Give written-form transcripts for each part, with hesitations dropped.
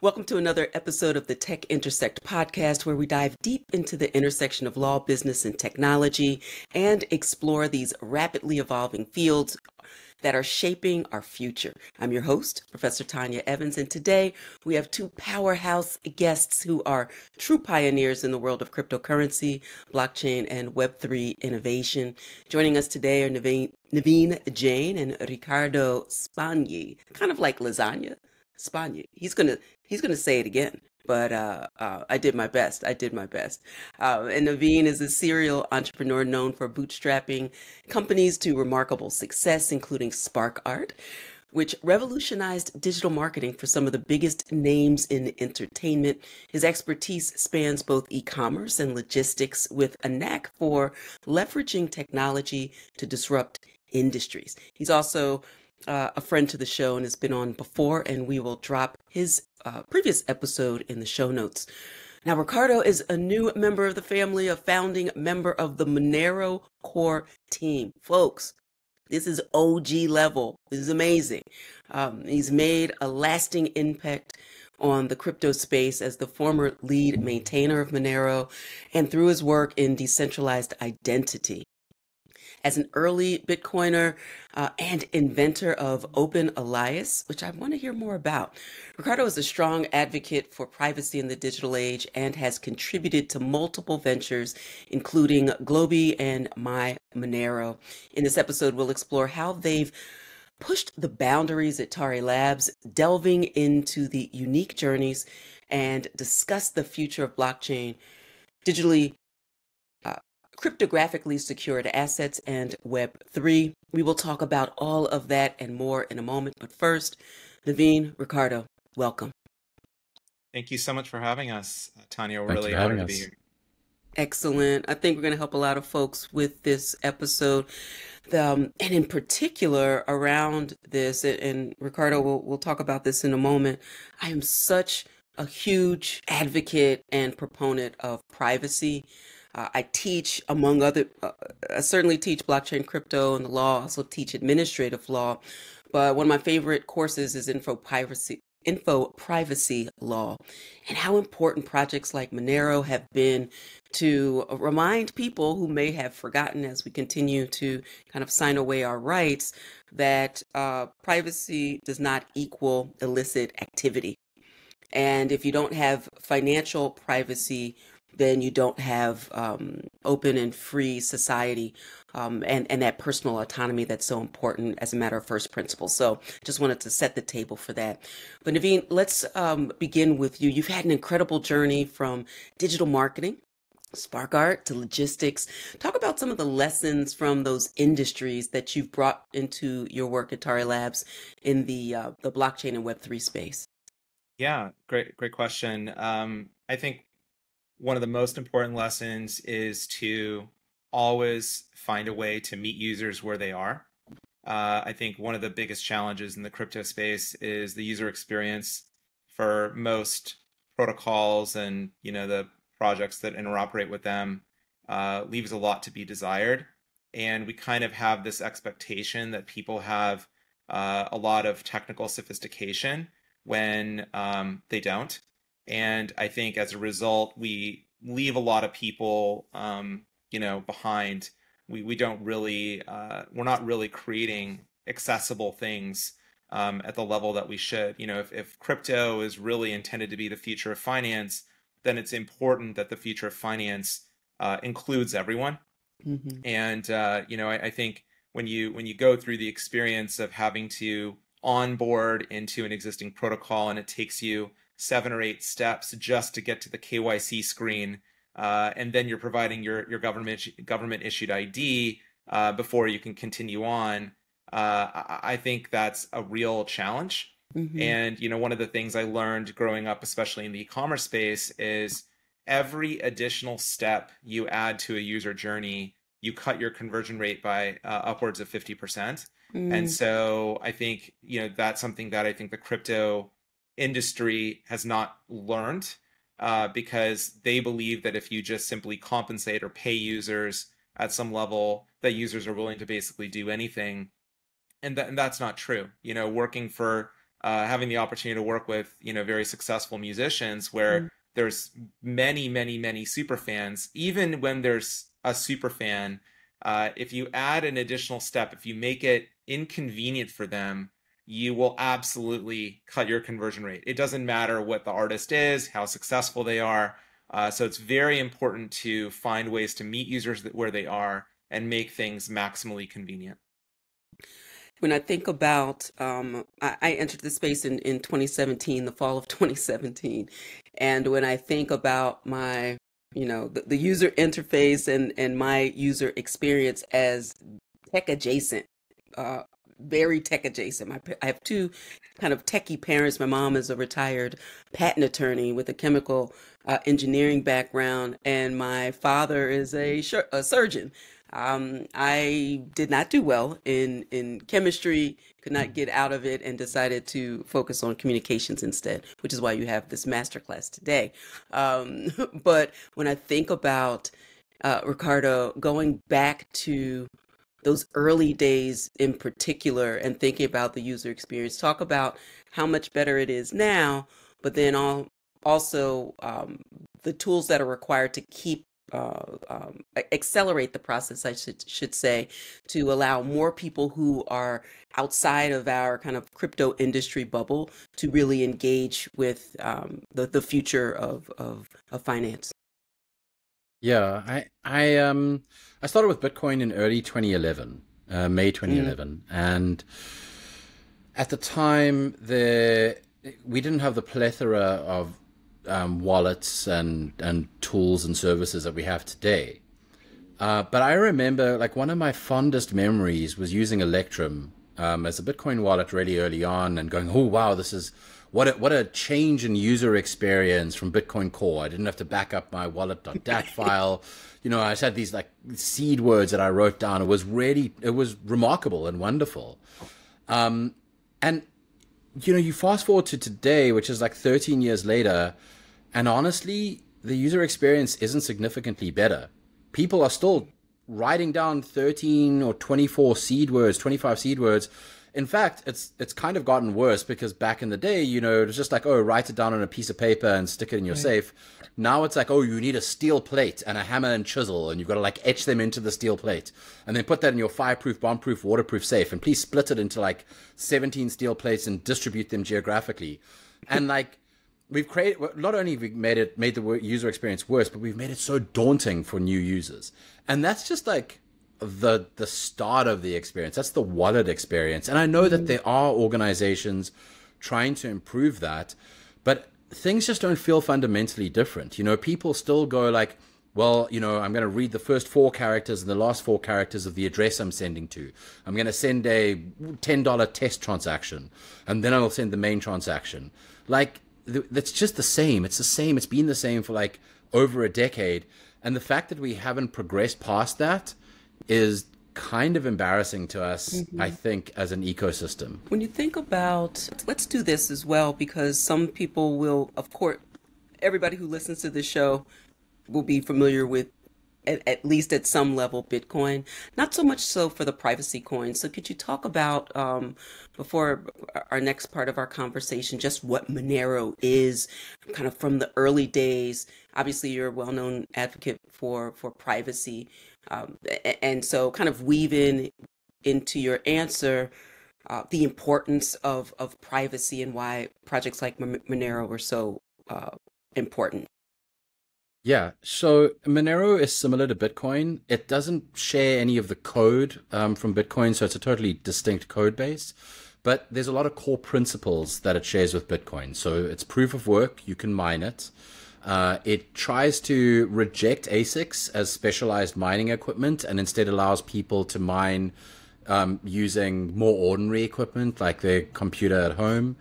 Welcome to another episode of the Tech Intersect podcast, where we dive deep into the intersection of law, business, and technology and explore these rapidly evolving fields that are shaping our future. I'm your host, Professor Tanya Evans, and today we have two powerhouse guests who are true pioneers in the world of cryptocurrency, blockchain, and Web3 innovation. Joining us today are Naveen Jain and Riccardo Spagni, kind of like lasagna. Spagni. He's gonna say it again, but I did my best. And Naveen is a serial entrepreneur known for bootstrapping companies to remarkable success, including Spark Art, which revolutionized digital marketing for some of the biggest names in entertainment. His expertise spans both e-commerce and logistics, with a knack for leveraging technology to disrupt industries. He's also a friend to the show and has been on before, and we will drop his previous episode in the show notes. Now, Riccardo is a new member of the family, a founding member of the Monero core team. Folks, this is OG level. This is amazing. He's made a lasting impact on the crypto space as the former lead maintainer of Monero and through his work in decentralized identity. As an early Bitcoiner and inventor of Open Elias, which I want to hear more about, Riccardo is a strong advocate for privacy in the digital age and has contributed to multiple ventures, including Globy and My Monero. In this episode, we'll explore how they've pushed the boundaries at Tari Labs, delving into the unique journeys, and discuss the future of blockchain, digitally cryptographically secured assets, and Web3. We will talk about all of that and more in a moment. But first, Naveen, Riccardo, welcome. Thank you so much for having us, Tanya. We're Thank you really for having honored to us. be here. Excellent. I think we're going to help a lot of folks with this episode. And in particular around this, and Riccardo, we'll talk about this in a moment. I am such a huge advocate and proponent of privacy. I teach, among other, I certainly teach blockchain, crypto, and the law. I also teach administrative law. But one of my favorite courses is info privacy law, and how important projects like Monero have been to remind people who may have forgotten, as we continue to kind of sign away our rights, that privacy does not equal illicit activity. And if you don't have financial privacy, then you don't have open and free society and that personal autonomy that's so important as a matter of first principles. So just wanted to set the table for that. But Naveen, let's begin with you. You've had an incredible journey from digital marketing, Spark Art, to logistics. Talk about some of the lessons from those industries that you've brought into your work at Tari Labs in the blockchain and Web3 space. Yeah, great question. I think one of the most important lessons is to always find a way to meet users where they are. I think one of the biggest challenges in the crypto space is the user experience for most protocols, and the projects that interoperate with them leaves a lot to be desired. And we kind of have this expectation that people have a lot of technical sophistication when they don't. And I think as a result, we leave a lot of people, behind. We don't really, we're not really creating accessible things at the level that we should. If crypto is really intended to be the future of finance, then it's important that the future of finance includes everyone. Mm-hmm. And I think when you go through the experience of having to onboard into an existing protocol, and it takes you 7 or 8 steps just to get to the KYC screen, and then you're providing your government issued ID before you can continue on. I think that's a real challenge. Mm-hmm. And one of the things I learned growing up, especially in the e-commerce space, is every additional step you add to a user journey, you cut your conversion rate by upwards of 50%. And so I think that's something that I think the crypto industry has not learned, because they believe that if you just simply compensate or pay users at some level, that users are willing to basically do anything. And that's not true. Working for having the opportunity to work with, very successful musicians where there's many, many, many super fans. Even when there's a super fan, if you add an additional step, if you make it inconvenient for them, you will absolutely cut your conversion rate. It doesn't matter what the artist is, how successful they are. So it's very important to find ways to meet users where they are and make things maximally convenient. When I think about, I entered the space in 2017, the fall of 2017. And when I think about my, the user interface and my user experience as tech adjacent, very tech adjacent. I have two kind of techie parents. My mom is a retired patent attorney with a chemical engineering background, and my father is a surgeon. I did not do well in chemistry, could not get out of it, and decided to focus on communications instead, which is why you have this masterclass today. But when I think about Riccardo, going back to those early days in particular and thinking about the user experience, talk about how much better it is now, but then also the tools that are required to keep accelerate the process, I should say, to allow more people who are outside of our kind of crypto industry bubble to really engage with the future of finance. Yeah, I started with Bitcoin in early 2011, May 2011, and at the time we didn't have the plethora of wallets and tools and services that we have today. But I remember, like, one of my fondest memories was using Electrum as a Bitcoin wallet really early on, and going, oh wow, this is what a change in user experience from Bitcoin Core. I didn't have to back up my wallet.dat file. I just had these like seed words that I wrote down. It was remarkable and wonderful. And you fast forward to today, which is like 13 years later, and honestly, the user experience isn't significantly better. People are still writing down 13 or 24 seed words, 25 seed words. In fact, it's kind of gotten worse, because back in the day, it was just like, oh, write it down on a piece of paper and stick it in your safe. Now it's like, oh, you need a steel plate and a hammer and chisel, and you've got to like etch them into the steel plate and then put that in your fireproof, bomb-proof, waterproof safe, and please split it into like 17 steel plates and distribute them geographically. And like, we've created, not only have we made the user experience worse, but we've made it so daunting for new users. And that's just like the start of the experience. That's the wallet experience. And I know that there are organizations trying to improve that, but things just don't feel fundamentally different. People still go like, well, I'm going to read the first 4 characters and the last 4 characters of the address I'm sending to. I'm going to send a $10 test transaction, and then I'll send the main transaction. Like, that's just the same. It's the same. It's been the same for like over a decade. And the fact that we haven't progressed past that is kind of embarrassing to us, I think, as an ecosystem. When you think about, let's do this as well, because some people will, of course, everybody who listens to this show will be familiar with, at least at some level, Bitcoin, not so much so for the privacy coins. So could you talk about, before our next part of our conversation, just what Monero is, kind of from the early days? Obviously, you're a well-known advocate for privacy. And so kind of weave into your answer the importance of privacy and why projects like Monero were so important. Yeah, so Monero is similar to Bitcoin. It doesn't share any of the code from Bitcoin, so it's a totally distinct code base. But there's a lot of core principles that it shares with Bitcoin. So it's proof of work, you can mine it. It tries to reject ASICs as specialized mining equipment, and instead allows people to mine using more ordinary equipment like their computer at home.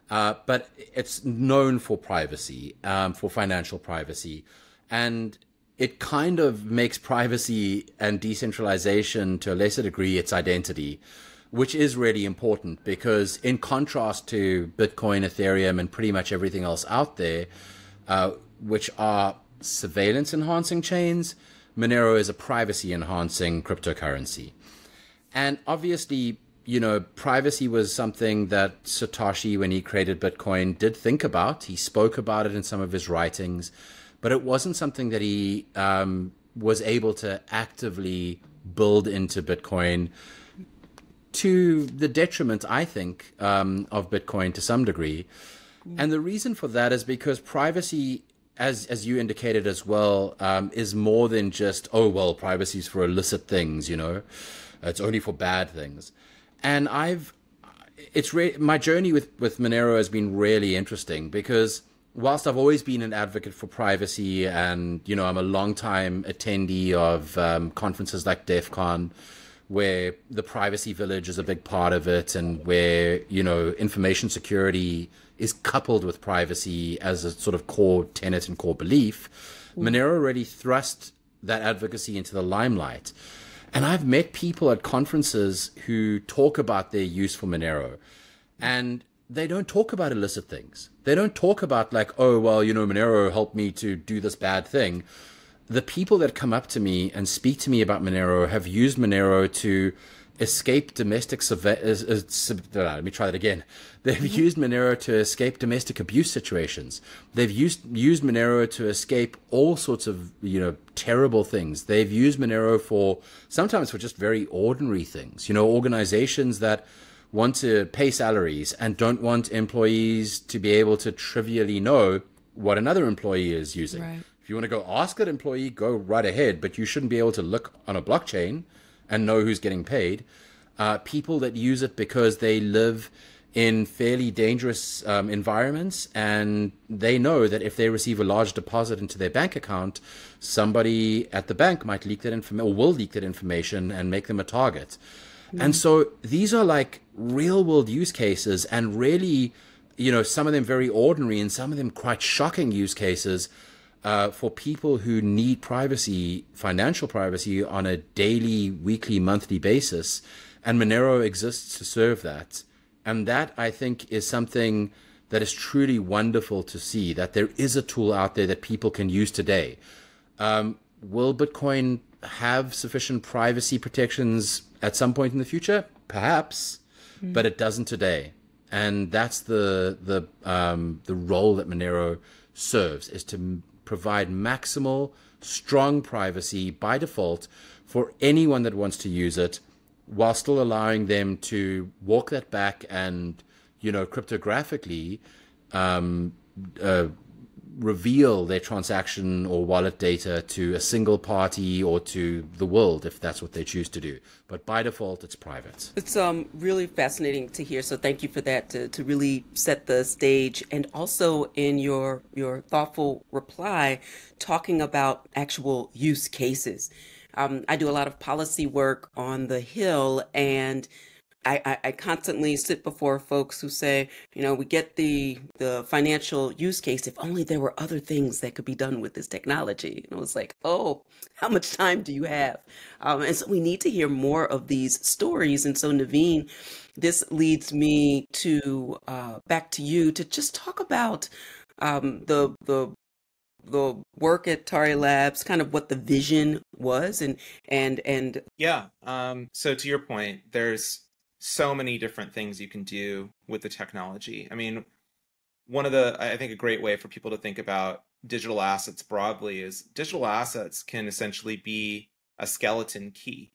But it's known for privacy, for financial privacy. And it kind of makes privacy and decentralization, to a lesser degree, its identity, which is really important, because in contrast to Bitcoin, Ethereum, and pretty much everything else out there, which are surveillance enhancing chains, Monero is a privacy enhancing cryptocurrency. And obviously, privacy was something that Satoshi, when he created Bitcoin, did think about. He spoke about it in some of his writings, but it wasn't something that he was able to actively build into Bitcoin, to the detriment, I think, of Bitcoin to some degree. And the reason for that is because privacy, as you indicated as well, is more than just, oh, well, privacy is for illicit things, it's only for bad things. And my journey with Monero has been really interesting, because whilst I've always been an advocate for privacy, and I'm a long-time attendee of conferences like DEF CON, where the privacy village is a big part of it, and where information security is coupled with privacy as a sort of core tenet and core belief, Monero really thrust that advocacy into the limelight. And I've met people at conferences who talk about their use for Monero, and they don't talk about illicit things. They don't talk about like, oh, well, Monero helped me to do this bad thing. The people that come up to me and speak to me about Monero have used Monero to escape domestic let me try that again. They've used Monero to escape domestic abuse situations. They've used Monero to escape all sorts of terrible things. They've used Monero sometimes for just very ordinary things. Organizations that want to pay salaries and don't want employees to be able to trivially know what another employee is using. Right. If you want to go ask that employee, go right ahead, but you shouldn't be able to look on a blockchain and know who's getting paid. People that use it because they live in fairly dangerous environments, and they know that if they receive a large deposit into their bank account, somebody at the bank might leak that information, or will leak that information, and make them a target. And so these are like real world use cases, and really, some of them very ordinary and some of them quite shocking use cases for people who need privacy, financial privacy, on a daily, weekly, monthly basis. And Monero exists to serve that. And that, I think, is something that is truly wonderful to see, that there is a tool out there that people can use today. Will Bitcoin have sufficient privacy protections at some point in the future? Perhaps, but it doesn't today. And that's the role that Monero serves, is to provide maximal, strong privacy by default for anyone that wants to use it, while still allowing them to walk that back and, cryptographically reveal their transaction or wallet data to a single party or to the world, if that's what they choose to do. But by default, it's private. It's really fascinating to hear. So thank you for that, to really set the stage. And also in your thoughtful reply, talking about actual use cases. I do a lot of policy work on the Hill, and I constantly sit before folks who say, we get the financial use case, if only there were other things that could be done with this technology. And I was like, oh, how much time do you have? And so we need to hear more of these stories. And so, Naveen, this leads me to back to you to just talk about the work at Tari Labs, kind of what the vision was, and yeah. So to your point, there's so many different things you can do with the technology. I mean, I think a great way for people to think about digital assets broadly is digital assets can essentially be a skeleton key,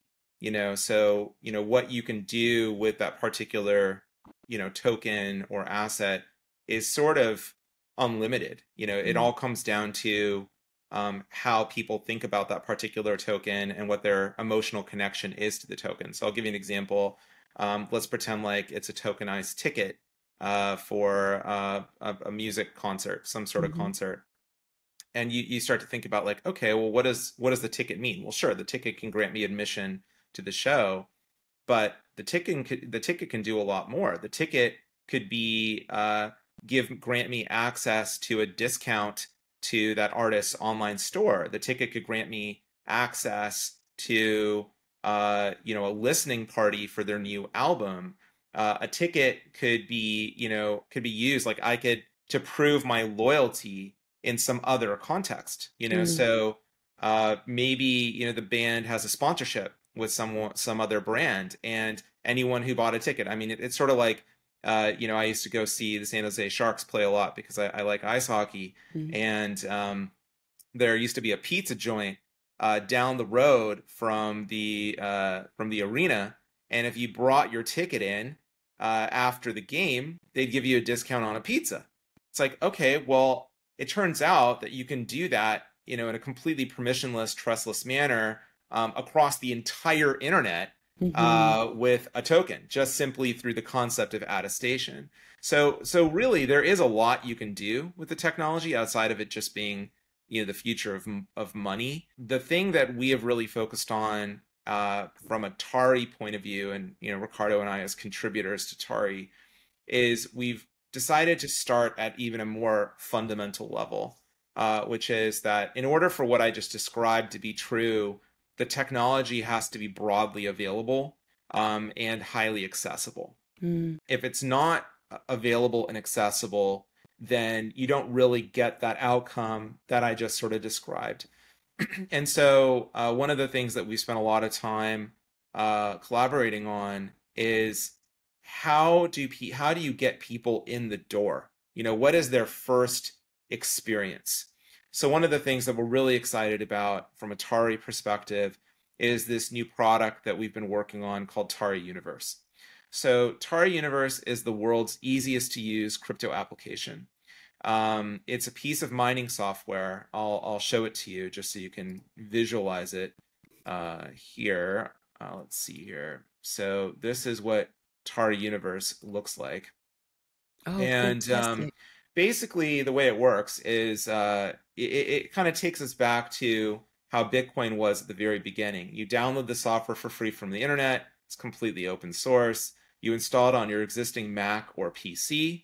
so, what you can do with that particular, token or asset is sort of unlimited. It all comes down to how people think about that particular token and what their emotional connection is to the token. So I'll give you an example. Let's pretend like it's a tokenized ticket for a music concert, some sort of concert. And you start to think about like, okay, well, what does the ticket mean? Well, sure, the ticket can grant me admission to the show, but the ticket can do a lot more. The ticket could be grant me access to a discount to that artist's online store. The ticket could grant me access to a listening party for their new album. A ticket could be used, like I could, to prove my loyalty in some other context, so maybe the band has a sponsorship with some other brand, and anyone who bought a ticket. I mean, it's sort of like, you know, I used to go see the San Jose Sharks play a lot because I like ice hockey. And there used to be a pizza joint down the road from the arena. And if you brought your ticket in after the game, they'd give you a discount on a pizza. It's like, okay, well, it turns out that you can do that, you know, in a completely permissionless, trustless manner across the entire internet with a token, just simply through the concept of attestation. So really, there is a lot you can do with the technology outside of it just being, you know, the future of money. The thing that we have really focused on from a Tari point of view, and, you know, Riccardo and I as contributors to Tari, is we've decided to start at even a more fundamental level, which is that in order for what I just described to be true, the technology has to be broadly available and highly accessible. If it's not available and accessible, then you don't really get that outcome that I just sort of described. And so one of the things that we spent a lot of time collaborating on is how do you get people in the door? You know, what is their first experience? So one of the things that we're really excited about from a Tari perspective is this new product that we've been working on called Tari Universe. So Tari Universe is the world's easiest to use crypto application. It's a piece of mining software. I'll show it to you just so you can visualize it here. Let's see here. So this is what Tari Universe looks like. Oh, and basically the way it works is it kind of takes us back to how Bitcoin was at the very beginning. You download the software for free from the internet. It's completely open source. You install it on your existing Mac or PC.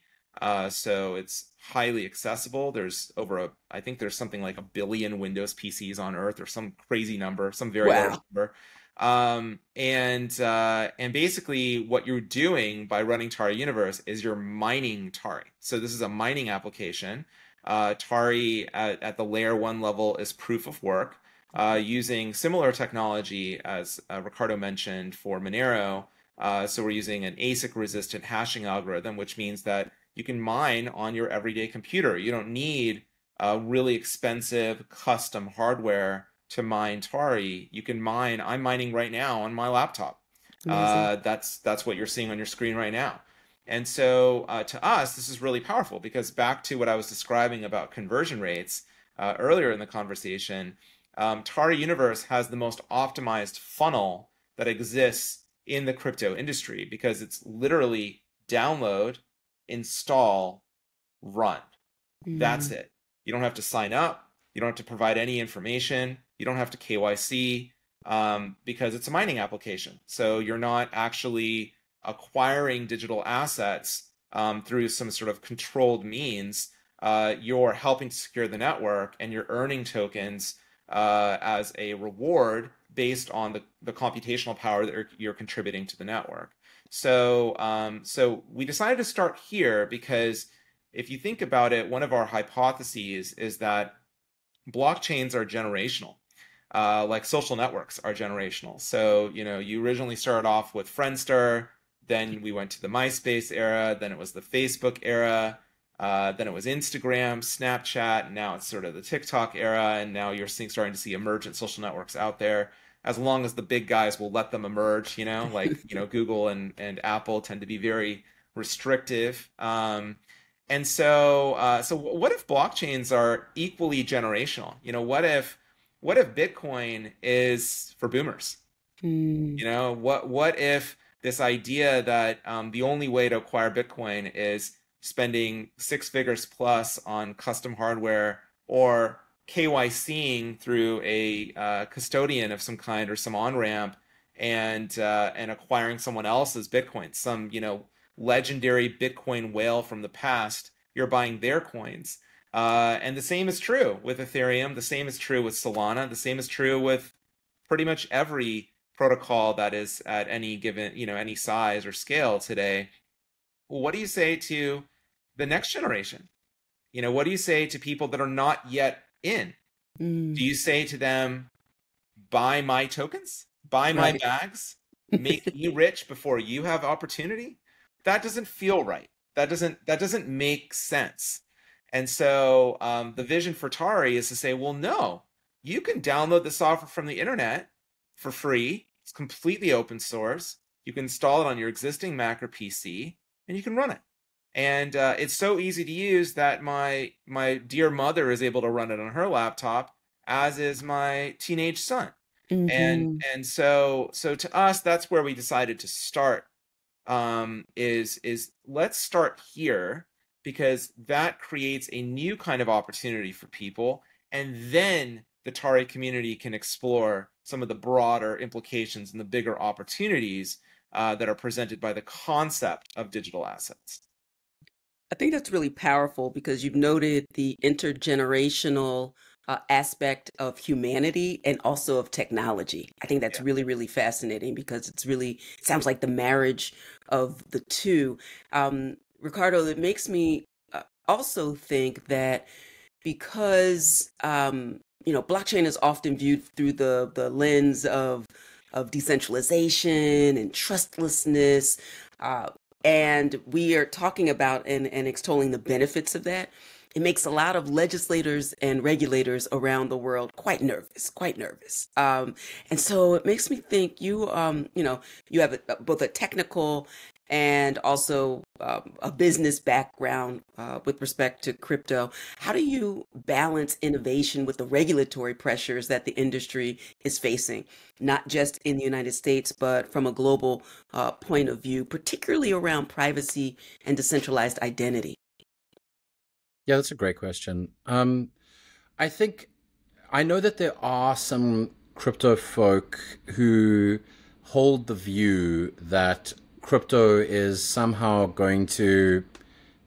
So it's highly accessible. There's I think there's something like 1 billion Windows PCs on Earth, or some crazy number, some very large number. And basically what you're doing by running Tari Universe is you're mining Tari. So this is a mining application. Tari at the layer 1 level is proof of work using similar technology as Riccardo mentioned for Monero. So we're using an ASIC resistant hashing algorithm, which means that you can mine on your everyday computer. You don't need really expensive custom hardware to mine Tari. You can mine. I'm mining right now on my laptop. That's what you're seeing on your screen right now. And so to us, this is really powerful because back to what I was describing about conversion rates earlier in the conversation, Tari Universe has the most optimized funnel that exists in the crypto industry because it's literally download, install, run. That's it. You don't have to sign up. You don't have to provide any information. You don't have to KYC because it's a mining application. So you're not actually acquiring digital assets through some sort of controlled means. You're helping to secure the network and you're earning tokens as a reward based on the computational power that you're contributing to the network. So we decided to start here because if you think about it, one of our hypotheses is that blockchains are generational, like social networks are generational. So, you know, you originally started off with Friendster, then we went to the MySpace era, then it was the Facebook era, then it was Instagram, Snapchat, and now it's sort of the TikTok era, and now you're starting to see emergent social networks out there. As long as the big guys will let them emerge, you know, like, you know, Google and Apple tend to be very restrictive. And so what if blockchains are equally generational? You know, what if Bitcoin is for boomers? You know, what if this idea that the only way to acquire Bitcoin is spending 6 figures plus on custom hardware or KYCing through a custodian of some kind or some on-ramp and acquiring someone else's Bitcoin, some, you know, legendary Bitcoin whale from the past, you're buying their coins. And the same is true with Ethereum. The same is true with Solana. The same is true with pretty much every protocol that is at any given, you know, any size or scale today. Well, what do you say to the next generation? You know, what do you say to people that are not yet in? Do you say to them, buy my tokens, buy my bags, make you rich before you have opportunity, that doesn't feel right. That doesn't make sense. And so the vision for Tari is to say, well, no, you can download the software from the internet for free. It's completely open source. You can install it on your existing Mac or PC, and you can run it. And it's so easy to use that my dear mother is able to run it on her laptop, as is my teenage son. And so to us, that's where we decided to start. Is let's start here, because that creates a new kind of opportunity for people, and then the Tari community can explore some of the broader implications and the bigger opportunities that are presented by the concept of digital assets. I think that's really powerful because you've noted the intergenerational aspect of humanity and also of technology. I think that's really, really fascinating because it sounds like the marriage of the two. Ricardo, it makes me also think that because, blockchain is often viewed through the lens of decentralization and trustlessness, and we are talking about and extolling the benefits of that. It makes a lot of legislators and regulators around the world quite nervous. And so it makes me think you have both a technical and also a business background with respect to crypto. How do you balance innovation with the regulatory pressures that the industry is facing, not just in the United States, but from a global point of view, particularly around privacy and decentralized identity? Yeah, that's a great question. I know that there are some crypto folk who hold the view that crypto is somehow going to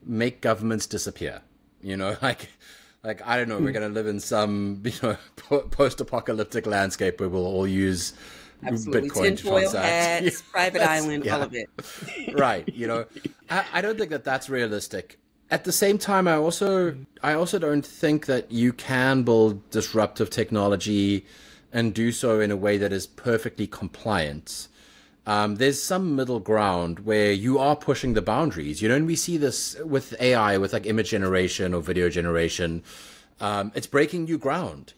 make governments disappear. Like I don't know, we're going to live in some post-apocalyptic landscape where we'll all use Absolutely. Bitcoin to Tinfoil transact. hats, private island, all of it. Right. I don't think that that's realistic. At the same time, I also don't think that you can build disruptive technology and do so in a way that is perfectly compliant. There's some middle ground where you are pushing the boundaries, and we see this with AI, with like image generation or video generation. It's breaking new ground,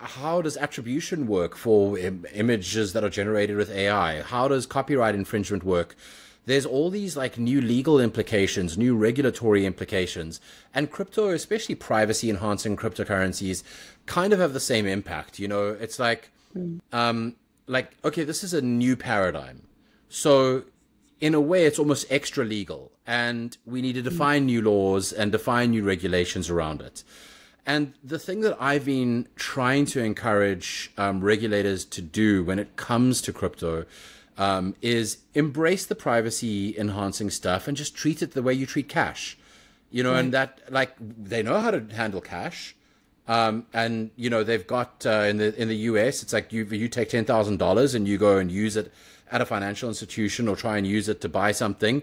how does attribution work for images that are generated with AI? How does copyright infringement work? There's all these like new legal implications, new regulatory implications, and crypto, especially privacy enhancing cryptocurrencies, kind of have the same impact. It's okay, this is a new paradigm. So in a way, it's almost extra legal, and we need to define new laws and define new regulations around it. And the thing that I've been trying to encourage regulators to do when it comes to crypto is embrace the privacy enhancing stuff and just treat it the way you treat cash, right. And that they know how to handle cash. And they've got in the US, it's like you take $10,000 and you go and use it at a financial institution or try and use it to buy something,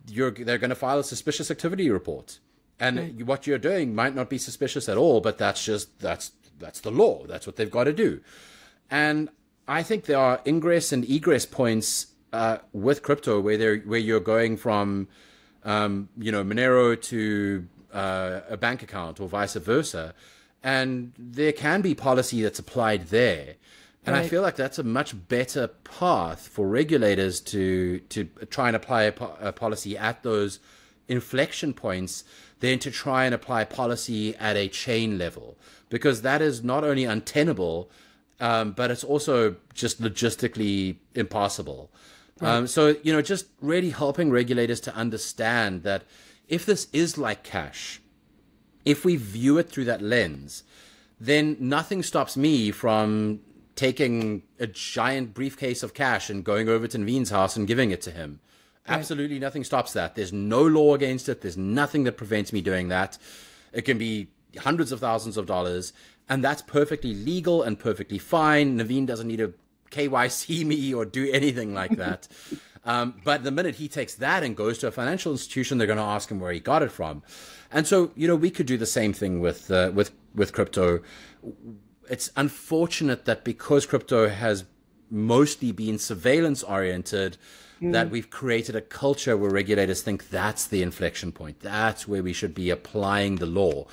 they're going to file a suspicious activity report. And what you're doing might not be suspicious at all, but that's the law. That's what they've got to do. And I think there are ingress and egress points with crypto where you're going from Monero to a bank account or vice versa, and there can be policy that's applied there. And I feel like that's a much better path for regulators to try and apply a policy at those inflection points than to try and apply policy at a chain level, because that is not only untenable, but it's also just logistically impossible. Right. So, just really helping regulators to understand that if this is like cash, if we view it through that lens, then nothing stops me from taking a giant briefcase of cash and going over to Naveen's house and giving it to him. Right. Absolutely nothing stops that. There's no law against it. There's nothing that prevents me doing that. It can be hundreds of thousands of dollars, and that's perfectly legal and perfectly fine. Naveen doesn't need to KYC me or do anything like that. But the minute he takes that and goes to a financial institution, they're going to ask him where he got it from. And so, we could do the same thing with crypto. It's unfortunate that because crypto has mostly been surveillance oriented, that we've created a culture where regulators think that's the inflection point. That's where we should be applying the law.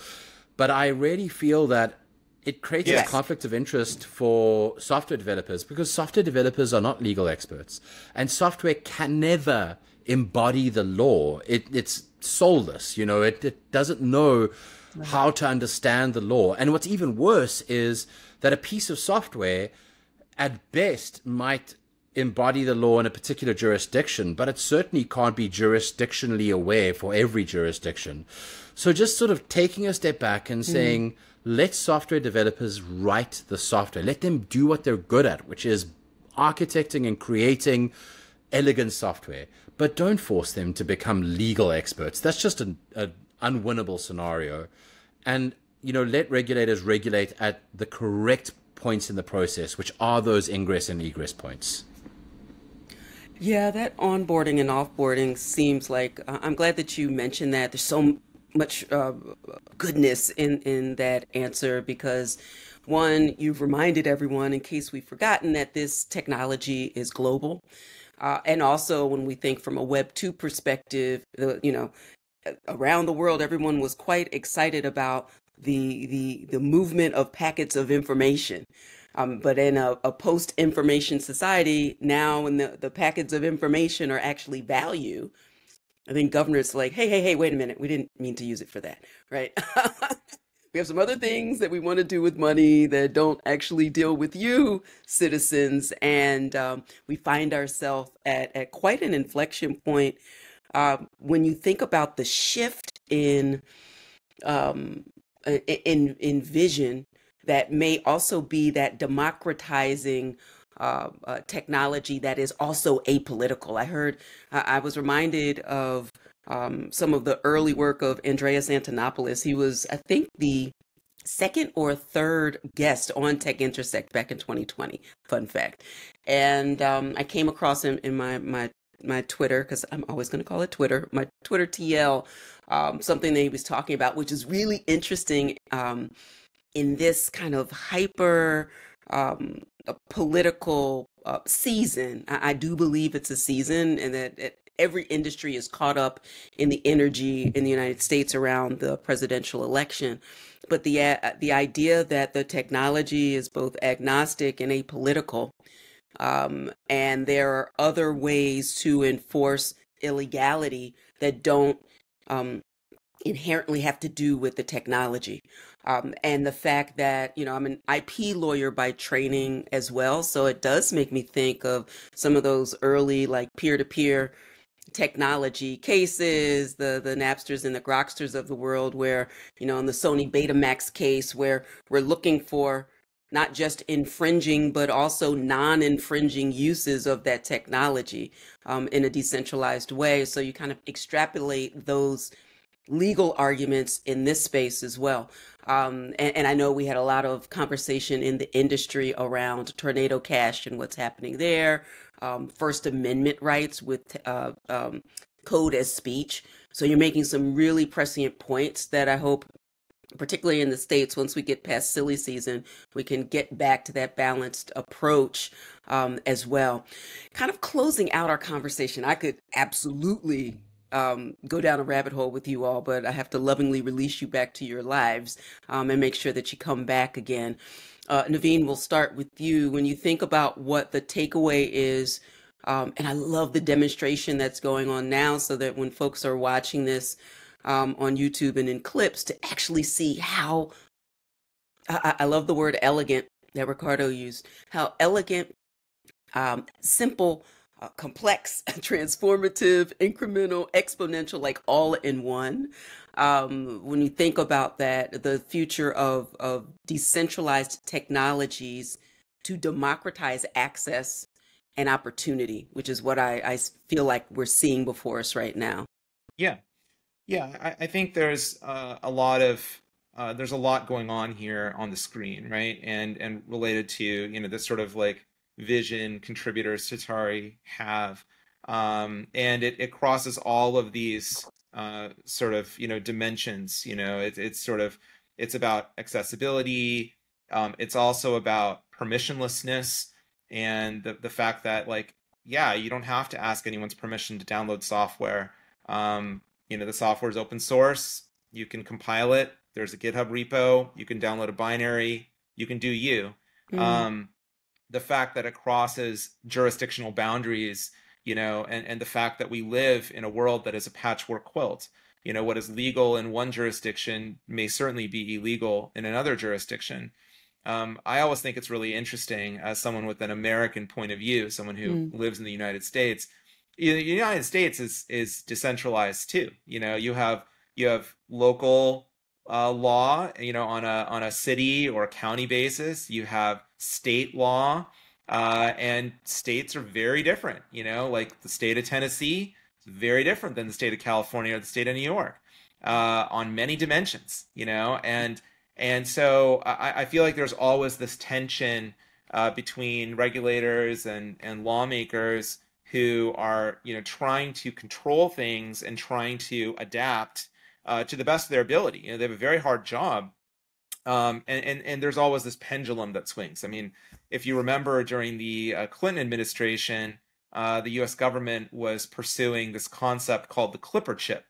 But I really feel that it creates a conflict of interest for software developers, because software developers are not legal experts, and software can never embody the law. It's soulless, you know, it doesn't know how to understand the law. And what's even worse is that a piece of software at best might embody the law in a particular jurisdiction, but it certainly can't be jurisdictionally aware for every jurisdiction. So just sort of taking a step back and saying, let software developers write the software. Let them do what they're good at, which is architecting and creating elegant software. But don't force them to become legal experts. That's just an unwinnable scenario. And, you know, let regulators regulate at the correct points in the process, which are those ingress and egress points. Yeah, that onboarding and offboarding seems like, I'm glad that you mentioned that. There's so much goodness in that answer, because one, you've reminded everyone, in case we've forgotten, that this technology is global. And also, when we think from a Web 2 perspective, you know, around the world, everyone was quite excited about the movement of packets of information. But in a post-information society, now when the packets of information are actually value, I think governors are like, hey, wait a minute, we didn't mean to use it for that, right? We have some other things that we want to do with money that don't actually deal with you, citizens. And we find ourselves at quite an inflection point when you think about the shift in vision that may also be that democratizing technology that is also apolitical. I was reminded of some of the early work of Andreas Antonopoulos. He was, I think, the second or third guest on Tech Intersect back in 2020. Fun fact. And I came across him in my Twitter, because I'm always going to call it Twitter, my Twitter TL, something that he was talking about, which is really interesting in this kind of hyper political season. I do believe it's a season, and that every industry is caught up in the energy in the United States around the presidential election. But the idea that the technology is both agnostic and apolitical, and there are other ways to enforce illegality that don't inherently have to do with the technology. And the fact that, you know, I'm an IP lawyer by training as well. So it does make me think of some of those early, like, peer-to-peer technology cases, the Napsters and the Groksters of the world, where, you know, in the Sony Betamax case, where we're looking for not just infringing, but also non-infringing uses of that technology in a decentralized way. So you kind of extrapolate those legal arguments in this space as well. And I know we had a lot of conversation in the industry around Tornado Cash and what's happening there, First Amendment rights with code as speech. So you're making some really prescient points that I hope, particularly in the States, once we get past silly season, we can get back to that balanced approach as well. Kind of closing out our conversation, I could absolutely go down a rabbit hole with you all, but I have to lovingly release you back to your lives and make sure that you come back again. Naveen, we'll start with you. When you think about what the takeaway is, and I love the demonstration that's going on now, so that when folks are watching this on YouTube and in clips, to actually see how, I love the word elegant that Riccardo used, how elegant, simple, complex, transformative, incremental, exponential, like all in one. When you think about that, the future of decentralized technologies to democratize access and opportunity, which is what I feel like we're seeing before us right now. Yeah. I think there's a lot going on here on the screen, right? And related to, you know, this sort of like vision contributors to Tari have, and it crosses all of these sort of, you know, dimensions. You know, it's about accessibility. It's also about permissionlessness. and the fact that, like, yeah, you don't have to ask anyone's permission to download software. The software is open source. You can compile it. There's a GitHub repo. You can download a binary. You can do you. The fact that it crosses jurisdictional boundaries, and the fact that we live in a world that is a patchwork quilt. What is legal in one jurisdiction may certainly be illegal in another jurisdiction. I always think it's really interesting, as someone with an American point of view, someone who lives in the United States. The United States is decentralized too. You have local law, on a city or county basis. You have state law, and states are very different. Like the state of Tennessee is very different than the state of California or the state of New York, on many dimensions. And so I feel like there's always this tension between regulators and lawmakers who are, trying to control things and trying to adapt to the best of their ability. They have a very hard job. And there's always this pendulum that swings. I mean, if you remember, during the Clinton administration, the US government was pursuing this concept called the Clipper chip.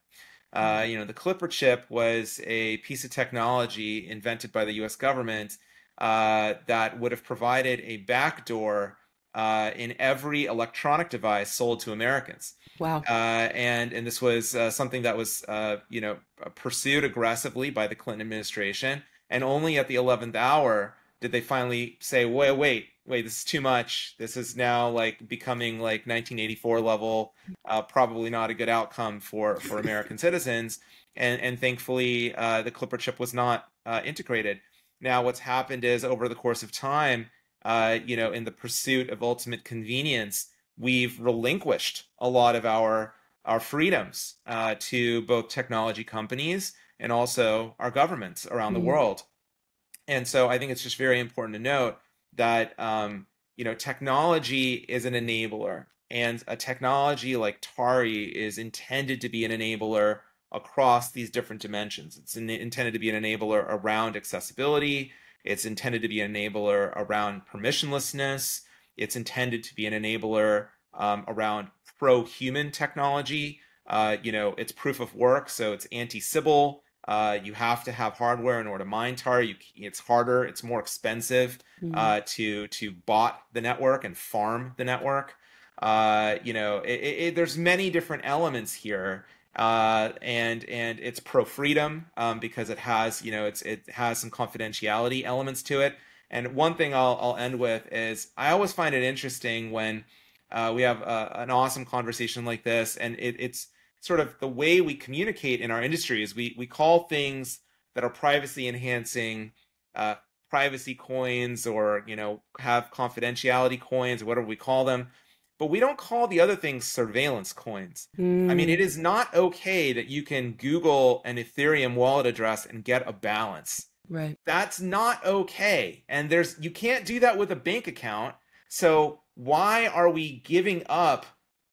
The Clipper chip was a piece of technology invented by the US government that would have provided a backdoor in every electronic device sold to Americans. Wow. And this was something that was pursued aggressively by the Clinton administration. And only at the 11th hour did they finally say, wait, this is too much. This is now like becoming like 1984 level, probably not a good outcome for American citizens. And thankfully, the Clipper chip was not integrated. Now, what's happened is, over the course of time, in the pursuit of ultimate convenience, we've relinquished a lot of our freedoms to both technology companies and also our governments around the world. And so I think it's just very important to note that, technology is an enabler, and a technology like Tari is intended to be an enabler across these different dimensions. It's intended to be an enabler around accessibility. It's intended to be an enabler around permissionlessness. It's intended to be an enabler around pro-human technology. It's proof of work, so it's anti-Sybil. You have to have hardware in order to mine Tari. It's harder. It's more expensive to bot the network and farm the network. There's many different elements here, and it's pro-freedom because it has it has some confidentiality elements to it. And one thing I'll end with is, I always find it interesting when we have an awesome conversation like this, and it's sort of the way we communicate in our industry is we call things that are privacy enhancing privacy coins, or have confidentiality coins, or whatever we call them, but we don't call the other things surveillance coins. I mean, it is not okay that you can Google an Ethereum wallet address and get a balance. Right. That's not okay. And you can't do that with a bank account. So why are we giving up?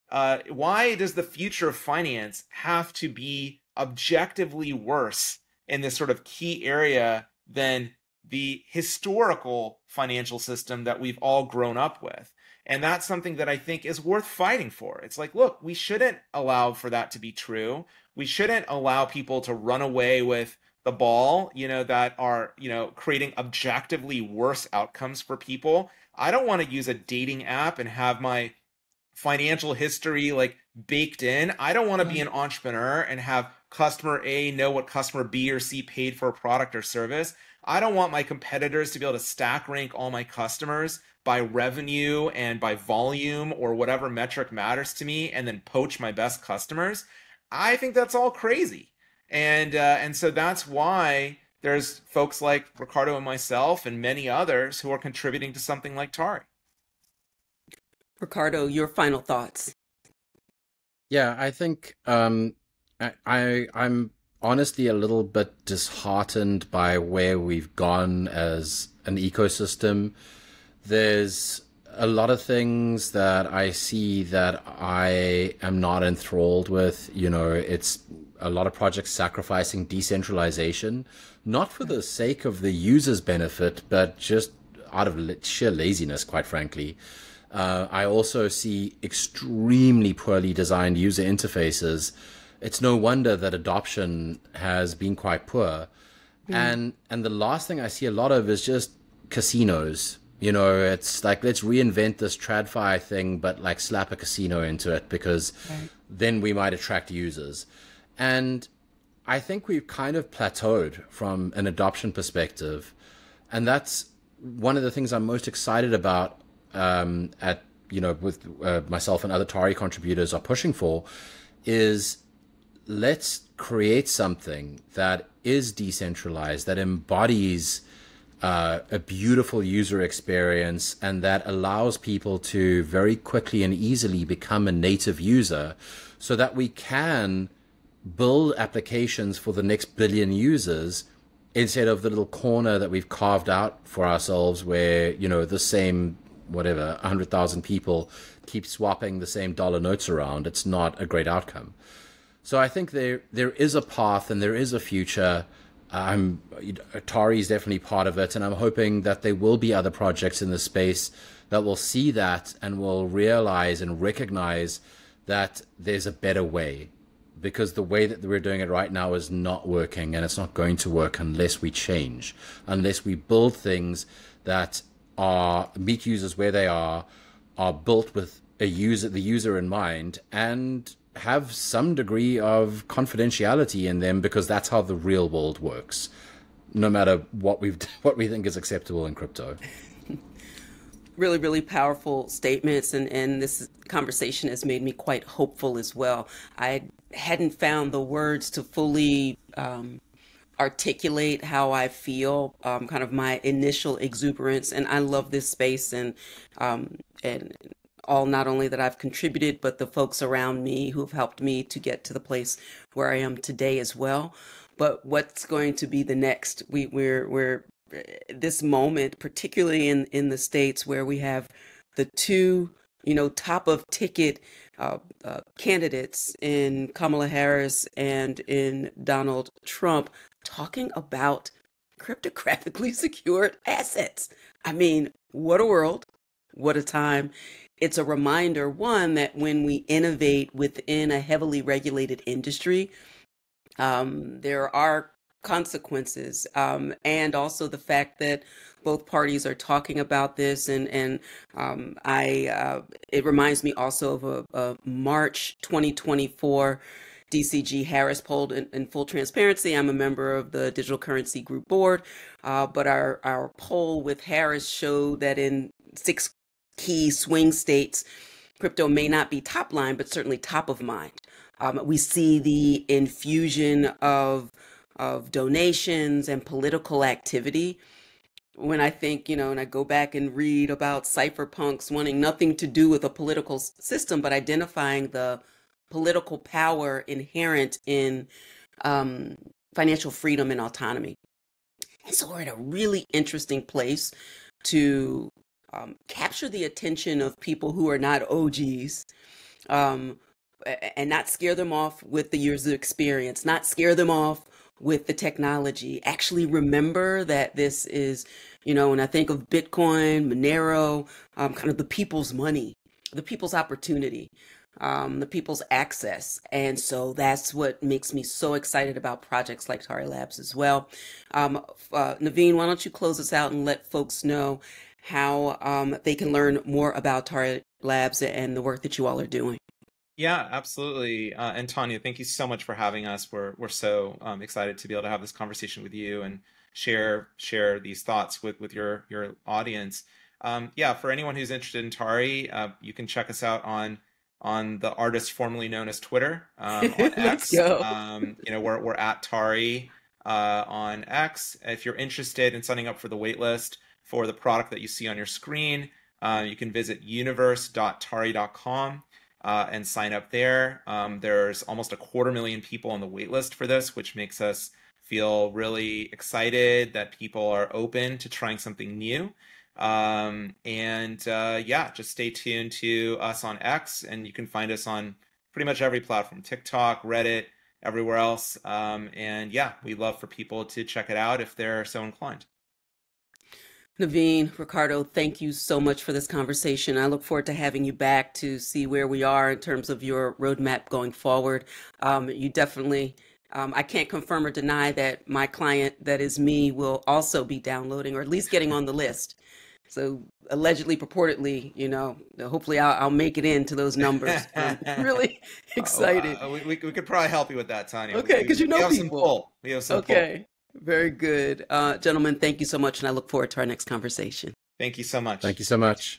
Why does the future of finance have to be objectively worse in this sort of key area than the historical financial system that we've all grown up with? And that's something that I think is worth fighting for. It's like, look, we shouldn't allow for that to be true. We shouldn't allow people to run away with the ball, that are, creating objectively worse outcomes for people. I don't want to use a dating app and have my financial history like baked in. I don't want to be an entrepreneur and have customer A know what customer B or C paid for a product or service. I don't want my competitors to be able to stack rank all my customers by revenue and by volume or whatever metric matters to me, and then poach my best customers. I think that's all crazy. And so that's why there's folks like Riccardo and myself and many others who are contributing to something like Tari. Riccardo, your final thoughts. Yeah, I think I'm honestly a little bit disheartened by where we've gone as an ecosystem. There's a lot of things that I see that I am not enthralled with. It's a lot of projects sacrificing decentralization, not for the sake of the user's benefit, but just out of sheer laziness, quite frankly. I also see extremely poorly designed user interfaces. It's no wonder that adoption has been quite poor. And the last thing I see a lot of is just casinos. You know, it's like, let's reinvent this TradFi thing, but like slap a casino into it, because then we might attract users. And I think we've kind of plateaued from an adoption perspective. And that's one of the things I'm most excited about, with myself and other Tari contributors are pushing for, is let's create something that is decentralized, that embodies a beautiful user experience, and that allows people to very quickly and easily become a native user, so that we can build applications for the next billion users, instead of the little corner that we've carved out for ourselves where, you know, the same, whatever, 100,000 people keep swapping the same dollar notes around. It's not a great outcome. So I think there is a path and there is a future. Tari is definitely part of it, and I'm hoping that there will be other projects in the space that will see that and will realize and recognize that there's a better way, because the way that we're doing it right now is not working, and it's not going to work unless we change, unless we build things that are meet users where they are built with the user in mind, and have some degree of confidentiality in them, because that's how the real world works, no matter what we think is acceptable in crypto. Really, really powerful statements, and this conversation has made me quite hopeful as well. I hadn't found the words to fully articulate how I feel, kind of my initial exuberance, and I love this space, and all, not only that I've contributed, but the folks around me who have helped me to get to the place where I am today as well. But what's going to be the next? We're this moment, particularly in the States, where we have the two, top of ticket candidates in Kamala Harris and in Donald Trump, talking about cryptographically secured assets. I mean, what a world, what a time. It's a reminder, one, that when we innovate within a heavily regulated industry, there are consequences, and also the fact that both parties are talking about this, and it reminds me also of a March 2024 DCG Harris poll. In full transparency, I'm a member of the Digital Currency Group board, but our poll with Harris showed that in 6 key swing states, crypto may not be top line, but certainly top of mind. We see the infusion of donations and political activity. When I think, and I go back and read about cypherpunks wanting nothing to do with a political system, but identifying the political power inherent in financial freedom and autonomy. And so we're in a really interesting place to capture the attention of people who are not OGs, and not scare them off with the years of experience, not scare them off with the technology. Actually remember that this is, when I think of Bitcoin, Monero, kind of the people's money, the people's opportunity, the people's access. And so that's what makes me so excited about projects like Tari Labs as well. Naveen, why don't you close us out and let folks know how they can learn more about Tari Labs and the work that you all are doing? Yeah, absolutely. And Tanya, thank you so much for having us. We're so excited to be able to have this conversation with you and share these thoughts with your audience. Yeah, for anyone who's interested in Tari, you can check us out on the artist formerly known as Twitter, on X. We're at Tari on X. If you're interested in signing up for the waitlist for the product that you see on your screen, you can visit universe.tari.com. And sign up there. There's almost 250,000 people on the wait list for this, which makes us feel really excited that people are open to trying something new. Just stay tuned to us on X, and you can find us on pretty much every platform, TikTok, Reddit, everywhere else. We'd love for people to check it out if they're so inclined. Naveen, Riccardo, thank you so much for this conversation. I look forward to having you back to see where we are in terms of your roadmap going forward. You definitely, I can't confirm or deny that my client, that is me, will also be downloading or at least getting on the list. So allegedly, purportedly, hopefully I'll make it into those numbers. I'm really excited. We could probably help you with that, Tanya. Okay, because you know we have people. Some pull. We have some pull. Very good. Gentlemen, thank you so much, and I look forward to our next conversation. Thank you so much. Thank you so much.